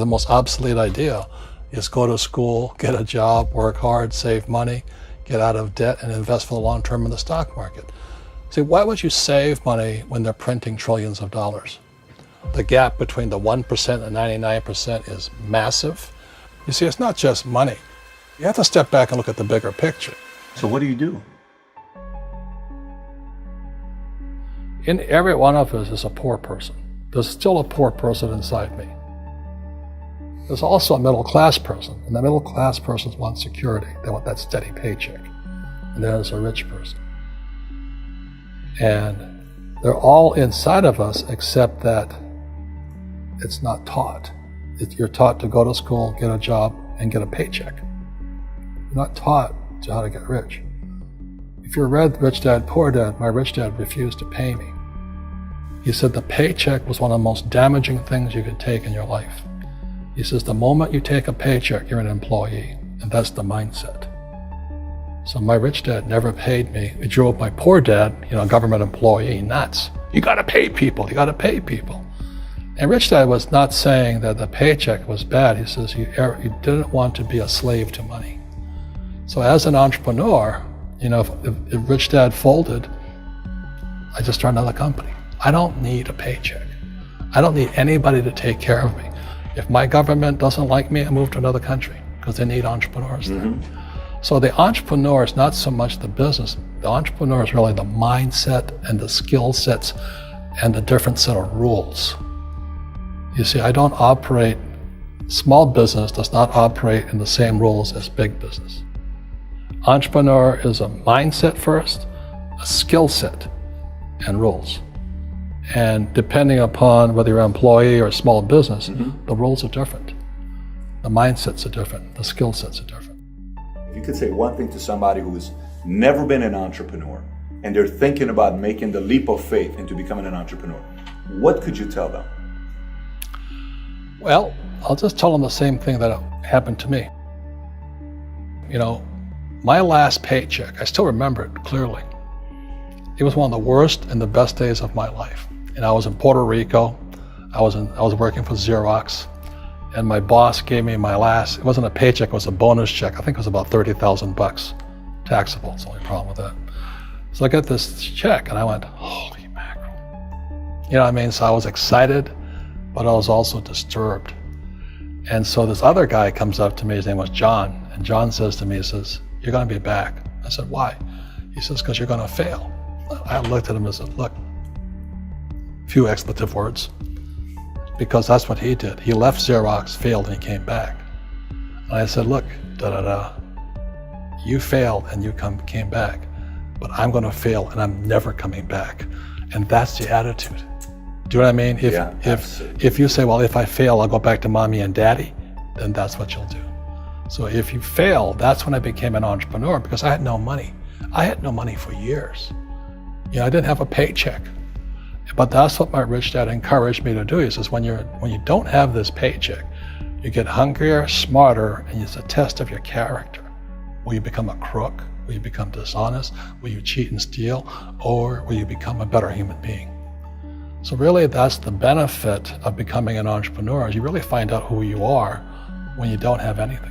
The most obsolete idea is go to school, get a job, work hard, save money, get out of debt, and invest for the long term in the stock market. See, why would you save money when they're printing trillions of dollars? The gap between the 1% and 99% is massive. You see, it's not just money. You have to step back and look at the bigger picture. So what do you do? In every one of us is a poor person. There's still a poor person inside me. There's also a middle class person, and the middle class person wants security. They want that steady paycheck. And there's a rich person. And they're all inside of us, except that it's not taught. You're taught to go to school, get a job, and get a paycheck. You're not taught to how to get rich. If you read Rich Dad, Poor Dad, my rich dad refused to pay me. He said the paycheck was one of the most damaging things you could take in your life. He says the moment you take a paycheck, you're an employee, and that's the mindset. So my rich dad never paid me. It drove my poor dad, government employee, nuts. You gotta pay people, you gotta pay people. And Rich Dad was not saying that the paycheck was bad. He says you didn't want to be a slave to money. So as an entrepreneur, if Rich Dad folded, I just started another company. I don't need a paycheck. I don't need anybody to take care of me. If my government doesn't like me, I move to another country because they need entrepreneurs there. So the entrepreneur is not so much the business. The entrepreneur is really the mindset and the skill sets and the different set of rules. You see, I don't operate, small business does not operate in the same rules as big business. Entrepreneur is a mindset first, a skill set, and rules. And depending upon whether you're an employee or a small business, the rules are different. The mindsets are different, the skill sets are different. If you could say one thing to somebody who's never been an entrepreneur and they're thinking about making the leap of faith into becoming an entrepreneur, what could you tell them? Well, I'll just tell them the same thing that happened to me. My last paycheck, I still remember it clearly. It was one of the worst and the best days of my life. And I was in Puerto Rico. I was working for Xerox, and my boss gave me my last, it wasn't a paycheck, it was a bonus check. I think it was about $30,000 taxable. It's the only problem with that. So I got this check and I went, holy mackerel. So I was excited, but I was also disturbed. And so this other guy comes up to me, his name was John, and John says to me, he says, you're gonna be back. I said, why? He says, because you're gonna fail. I looked at him and said, look, few expletive words, because that's what he did. He left Xerox, failed, and he came back. And I said, look, you failed and you came back, but I'm gonna fail and I'm never coming back. And that's the attitude. Do you know what I mean? If you say, well, if I fail, I'll go back to mommy and daddy, then that's what you'll do. So if you fail, that's when I became an entrepreneur, because I had no money. I had no money for years. I didn't have a paycheck. But that's what my rich dad encouraged me to do. He says, when you don't have this paycheck, you get hungrier, smarter, and it's a test of your character. Will you become a crook? Will you become dishonest? Will you cheat and steal? Or will you become a better human being? So really, that's the benefit of becoming an entrepreneur, is you really find out who you are when you don't have anything.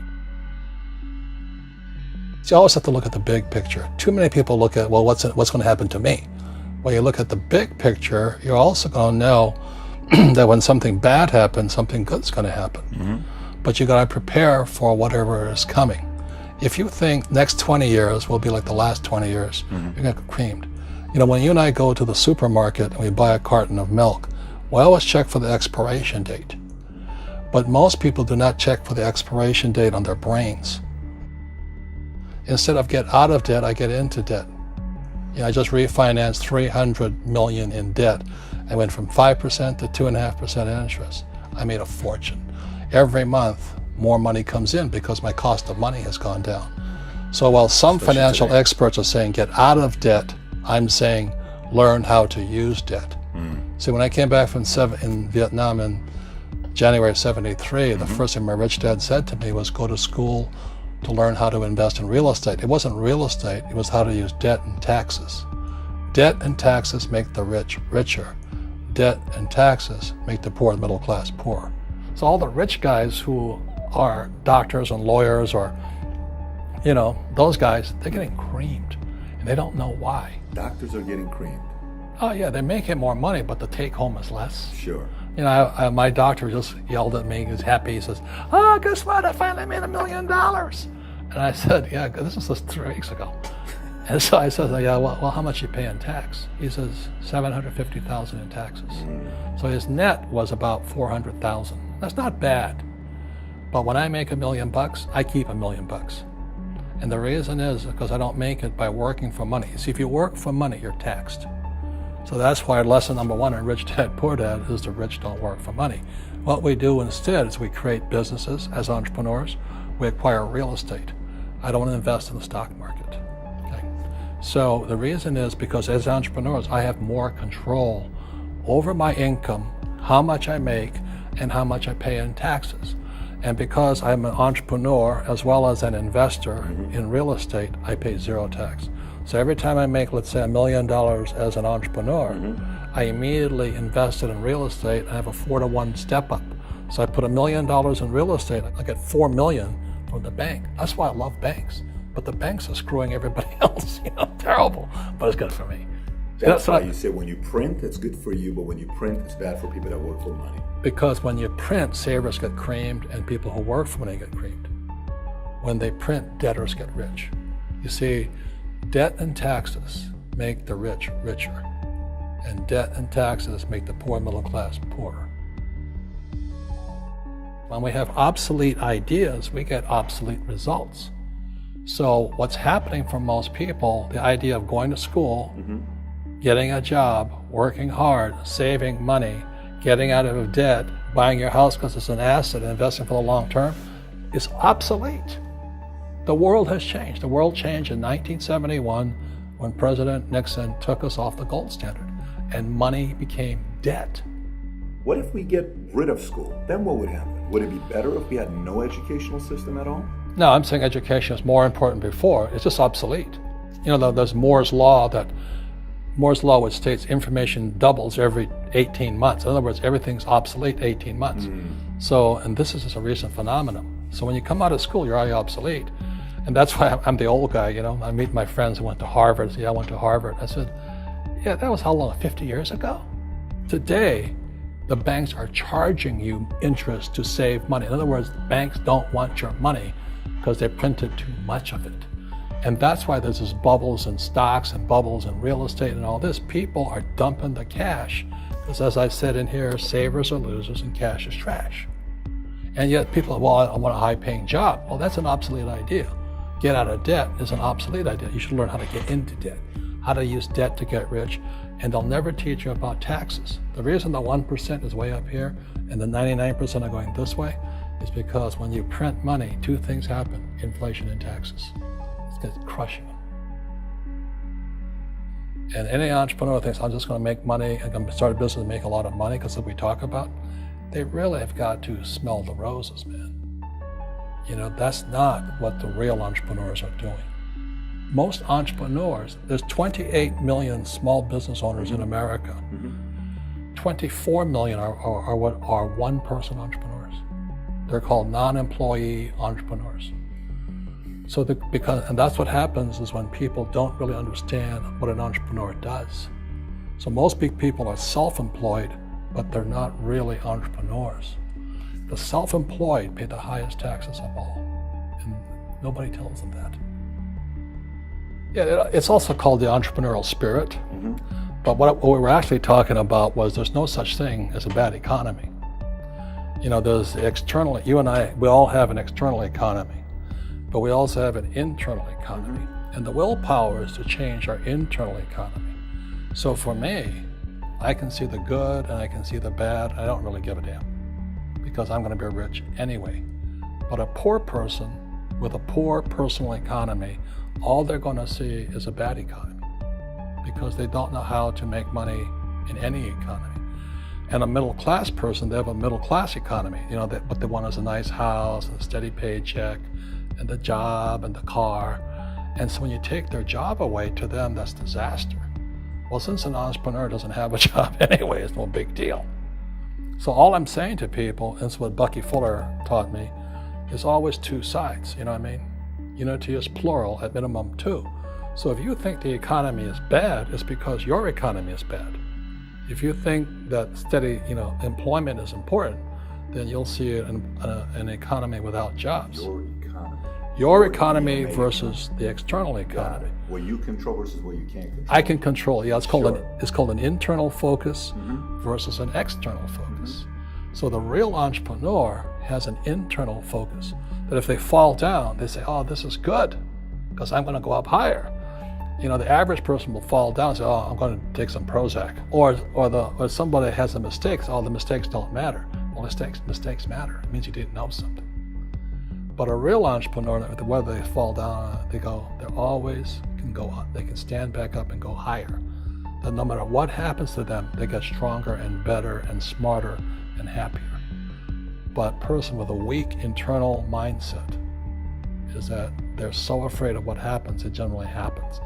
So you always have to look at the big picture. Too many people look at, well, what's going to happen to me? When you look at the big picture, you're also going to know that when something bad happens, something good's going to happen. But you got to prepare for whatever is coming. If you think next 20 years will be like the last 20 years, you're going to get creamed. When you and I go to the supermarket and we buy a carton of milk, we always check for the expiration date. But most people do not check for the expiration date on their brains. Instead of get out of debt, I get into debt. I just refinanced $300 million in debt. I went from 5% to 2.5% interest. I made a fortune. Every month, more money comes in because my cost of money has gone down. So while some financial experts are saying get out of debt, I'm saying learn how to use debt. See, when I came back from in Vietnam in January of '73, the first thing my rich dad said to me was go to school to learn how to invest in real estate. It wasn't real estate, it was how to use debt and taxes. Debt and taxes make the rich richer. Debt and taxes make the poor, the middle class, poor. So all the rich guys who are doctors and lawyers or, those guys, they're getting creamed and they don't know why. Doctors are getting creamed. Oh yeah, they're making more money, but the take home is less. Sure. My doctor just yelled at me. He was happy. He says, "Oh, guess what? I finally made $1 million." And I said, "Yeah, this was just 3 weeks ago." And so I said, "Yeah, well, how much you pay in tax?" He says, $750,000 in taxes. So his net was about $400,000. That's not bad. But when I make $1 million, I keep $1 million. And the reason is because I don't make it by working for money. See, if you work for money, you're taxed. So that's why lesson number 1 in Rich Dad Poor Dad is the rich don't work for money. What we do instead is we create businesses as entrepreneurs. We acquire real estate. I don't invest in the stock market. Okay? So the reason is because as entrepreneurs, I have more control over my income, how much I make, and how much I pay in taxes. And because I'm an entrepreneur as well as an investor in real estate, I pay 0 tax. So every time I make, let's say, $1 million as an entrepreneur, I immediately invested in real estate and I have a 4-to-1 step up. So I put $1 million in real estate, I get $4 million from the bank. That's why I love banks. But the banks are screwing everybody else, terrible, but it's good for me. That's why you say when you print, it's good for you, but when you print, it's bad for people that work for money. Because when you print, savers get creamed and people who work for money get creamed. When they print, debtors get rich. You see, debt and taxes make the rich richer, and debt and taxes make the poor middle class poorer. When we have obsolete ideas, we get obsolete results. So what's happening for most people, the idea of going to school, getting a job, working hard, saving money, getting out of debt, buying your house because it's an asset, and investing for the long term, is obsolete. The world has changed. The world changed in 1971 when President Nixon took us off the gold standard and money became debt. What if we get rid of school? Then what would happen? Would it be better if we had no educational system at all? No, I'm saying education is more important before. It's just obsolete. There's Moore's Law which states information doubles every 18 months. In other words, everything's obsolete 18 months. So, and this is just a recent phenomenon. So when you come out of school, you're already obsolete. And that's why I'm the old guy, I meet my friends who went to Harvard. I went to Harvard. I said, yeah, that was how long, 50 years ago? Today, the banks are charging you interest to save money. In other words, banks don't want your money because they printed too much of it. And that's why there's this bubbles in stocks and bubbles in real estate and all this. People are dumping the cash because, as I said in here, savers are losers and cash is trash. And yet people are, well, I want a high-paying job. Well, that's an obsolete idea. Get out of debt is an obsolete idea. You should learn how to get into debt, how to use debt to get rich, and they'll never teach you about taxes. The reason the 1% is way up here and the 99% are going this way is because when you print money, 2 things happen: inflation and taxes. It's crushing them. And any entrepreneur thinks, I'm just going to make money, I'm going to start a business and make a lot of money because of what we talk about. They really have got to smell the roses, man. That's not what the real entrepreneurs are doing. Most entrepreneurs, there's 28 million small business owners in America. 24 million are what are one-person entrepreneurs. They're called non-employee entrepreneurs. So and that's what happens is when people don't really understand what an entrepreneur does. So most big people are self-employed, but they're not really entrepreneurs. The self-employed pay the highest taxes of all, and nobody tells them that. Yeah, it's also called the entrepreneurial spirit, but what we were actually talking about was there's no such thing as a bad economy. There's external, you and I, we all have an external economy, but we also have an internal economy, and the willpower is to change our internal economy. So for me, I can see the good and I can see the bad. I don't really give a damn because I'm going to be rich anyway. But a poor person with a poor personal economy, all they're going to see is a bad economy because they don't know how to make money in any economy. And a middle class person, they have a middle class economy. What they want is a nice house and a steady paycheck and the job and the car. And so when you take their job away, to them, that's disaster. Well, since an entrepreneur doesn't have a job anyway, it's no big deal. So all I'm saying to people, and it's what Bucky Fuller taught me, is always two sides, you know what I mean? Unity is plural, at minimum two. So if you think the economy is bad, it's because your economy is bad. If you think that steady, employment is important, then you'll see an economy without jobs. Your economy versus the external economy. What you control versus what you can't control. I can control. Yeah, it's called an internal focus versus an external focus. So the real entrepreneur has an internal focus. That if they fall down, they say, "Oh, this is good, because I'm going to go up higher." The average person will fall down and say, "Oh, I'm going to take some Prozac," or somebody has a mistake. So, "Oh, the mistakes don't matter." Well, mistakes matter. It means you didn't know something. But a real entrepreneur, whether they fall down, they always can go up. They can stand back up and go higher. That no matter what happens to them, they get stronger and better and smarter and happier. But a person with a weak internal mindset is that they're so afraid of what happens, it generally happens.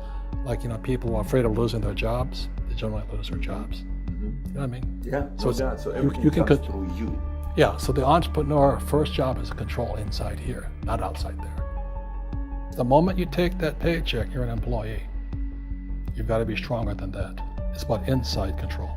Like, people who are afraid of losing their jobs, they generally lose their jobs. You know what I mean? Yeah, so everything you can comes through you. Yeah, so the entrepreneur first job is to control inside here, not outside there. The moment you take that paycheck, you're an employee. You've got to be stronger than that. It's about inside control.